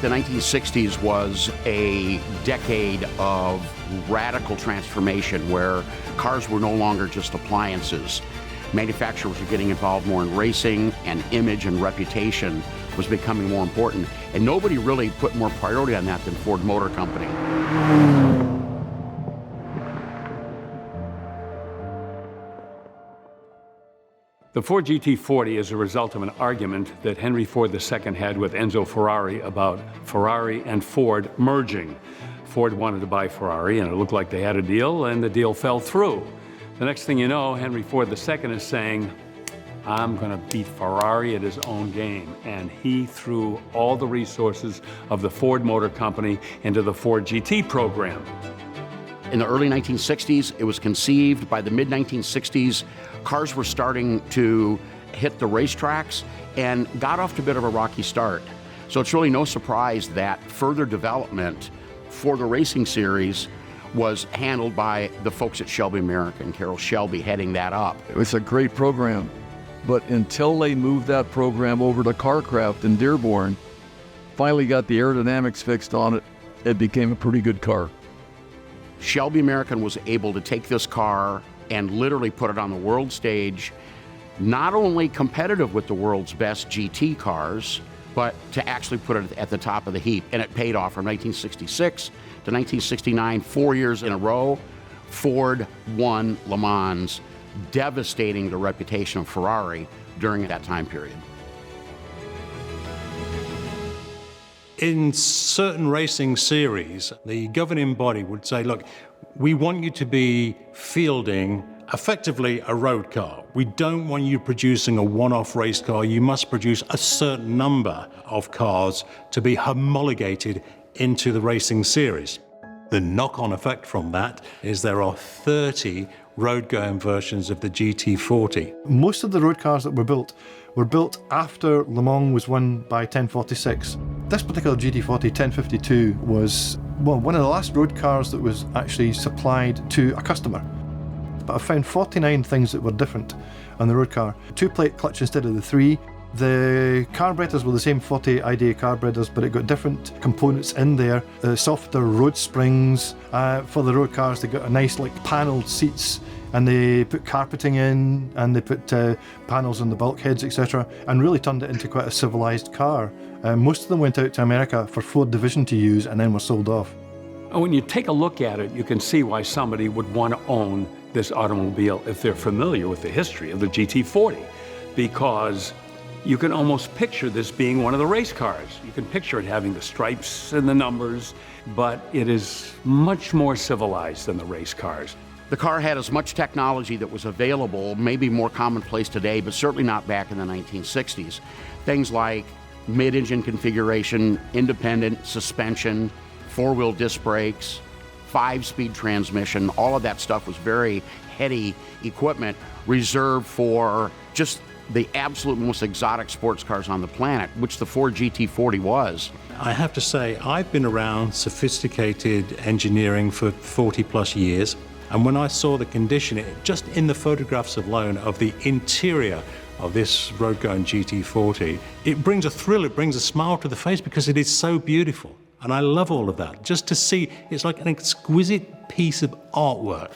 The 1960s was a decade of radical transformation where cars were no longer just appliances. Manufacturers were getting involved more in racing, and image and reputation was becoming more important. And nobody really put more priority on that than Ford Motor Company. The Ford GT40 is a result of an argument that Henry Ford II had with Enzo Ferrari about Ferrari and Ford merging. Ford wanted to buy Ferrari, and it looked like they had a deal, and the deal fell through. The next thing you know, Henry Ford II is saying, I'm going to beat Ferrari at his own game. And he threw all the resources of the Ford Motor Company into the Ford GT program. In the early 1960s, it was conceived. By the mid-1960s, cars were starting to hit the racetracks and got off to a bit of a rocky start. So it's really no surprise that further development for the racing series was handled by the folks at Shelby American, Carroll Shelby heading that up. It was a great program, but until they moved that program over to Carcraft in Dearborn, finally got the aerodynamics fixed on it, it became a pretty good car. Shelby American was able to take this car and literally put it on the world stage, not only competitive with the world's best GT cars, but to actually put it at the top of the heap. And it paid off from 1966 to 1969, 4 years in a row. Ford won Le Mans, devastating the reputation of Ferrari during that time period. In certain racing series, the governing body would say, look, we want you to be fielding effectively a road car. We don't want you producing a one-off race car. You must produce a certain number of cars to be homologated into the racing series. The knock-on effect from that is there are 30 road-going versions of the GT40. Most of the road cars that were built after Le Mans was won by 1046. This particular GT40 1052 was one of the last road cars that was actually supplied to a customer. But I found 49 things that were different on the road car. 2-plate clutch instead of the 3. The carburetors were the same 40 IDA carburetors, but it got different components in there. Softer road springs. For the road cars, they got a nice panelled seats, and they put carpeting in, and they put panels on the bulkheads, etc., and really turned it into quite a civilized car. Most of them went out to America for Ford Division to use and then were sold off. When you take a look at it, you can see why somebody would want to own this automobile if they're familiar with the history of the GT40, because you can almost picture this being one of the race cars. You can picture it having the stripes and the numbers, but it is much more civilized than the race cars. The car had as much technology that was available, maybe more commonplace today, but certainly not back in the 1960s. Things like mid-engine configuration, independent suspension, 4-wheel disc brakes, 5-speed transmission. All of that stuff was very heady equipment reserved for just the absolute most exotic sports cars on the planet, which the Ford GT40 was. I have to say, I've been around sophisticated engineering for 40 plus years. And when I saw the condition, just in the photographs alone of the interior of this road-going GT40, it brings a thrill, it brings a smile to the face because it is so beautiful. And I love all of that. Just to see, it's like an exquisite piece of artwork.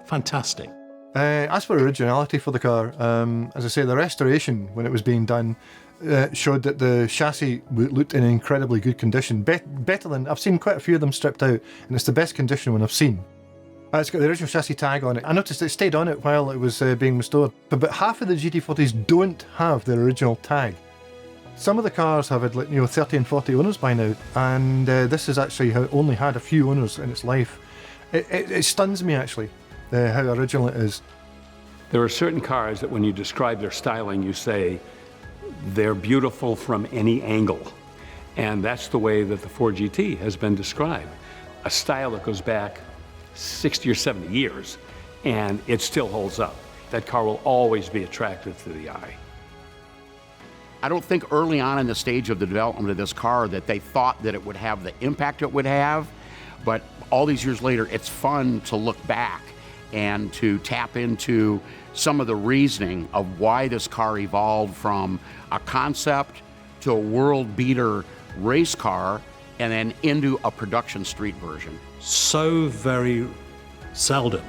Fantastic. As for originality for the car, as I say, the restoration when it was being done showed that the chassis looked in incredibly good condition. Better than, I've seen quite a few of them stripped out, and it's the best condition one I've seen. It's got the original chassis tag on it. I noticed it stayed on it while it was being restored. But about half of the GT40s don't have their original tag. Some of the cars have had 30 and 40 owners by now, and this has actually only had a few owners in its life. It stuns me actually, how original it is. There are certain cars that when you describe their styling, you say they're beautiful from any angle. And that's the way that the Ford GT has been described. A style that goes back 60 or 70 years, and it still holds up. That car will always be attractive to the eye. I don't think early on in the stage of the development of this car that they thought that it would have the impact it would have, but all these years later, it's fun to look back and to tap into some of the reasoning of why this car evolved from a concept to a world beater race car and then into a production street version. So very seldom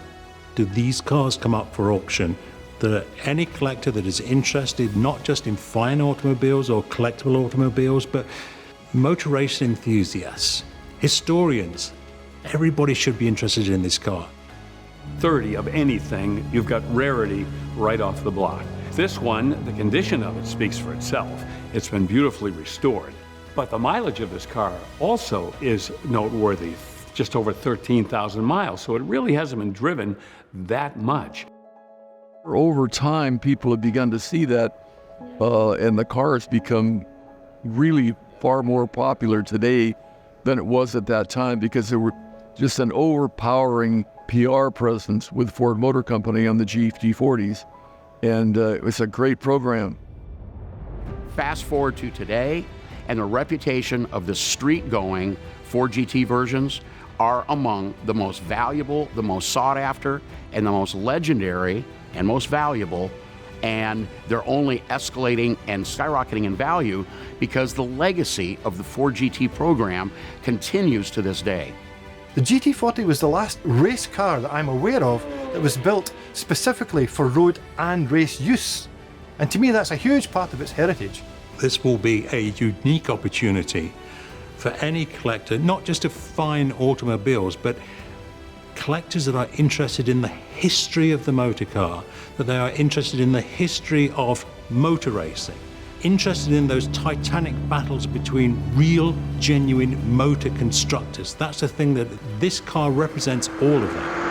do these cars come up for auction that any collector that is interested not just in fine automobiles or collectible automobiles, but motor racing enthusiasts, historians, everybody should be interested in this car. 30 of anything, you've got rarity right off the block. This one, the condition of it speaks for itself. It's been beautifully restored. But the mileage of this car also is noteworthy, just over 13,000 miles, so it really hasn't been driven that much. Over time, people have begun to see that, and the car has become really far more popular today than it was at that time, because there were just an overpowering PR presence with Ford Motor Company on the GT40s, and it was a great program. Fast forward to today, and the reputation of the street-going Ford GT versions are among the most valuable, the most sought after, and the most legendary and most valuable, and they're only escalating and skyrocketing in value because the legacy of the Ford GT program continues to this day. The GT40 was the last race car that I'm aware of that was built specifically for road and race use. And to me, that's a huge part of its heritage. This will be a unique opportunity for any collector, not just of fine automobiles, but collectors that are interested in the history of the motor car, that they are interested in the history of motor racing, interested in those titanic battles between real, genuine motor constructors. That's the thing that this car represents, all of that.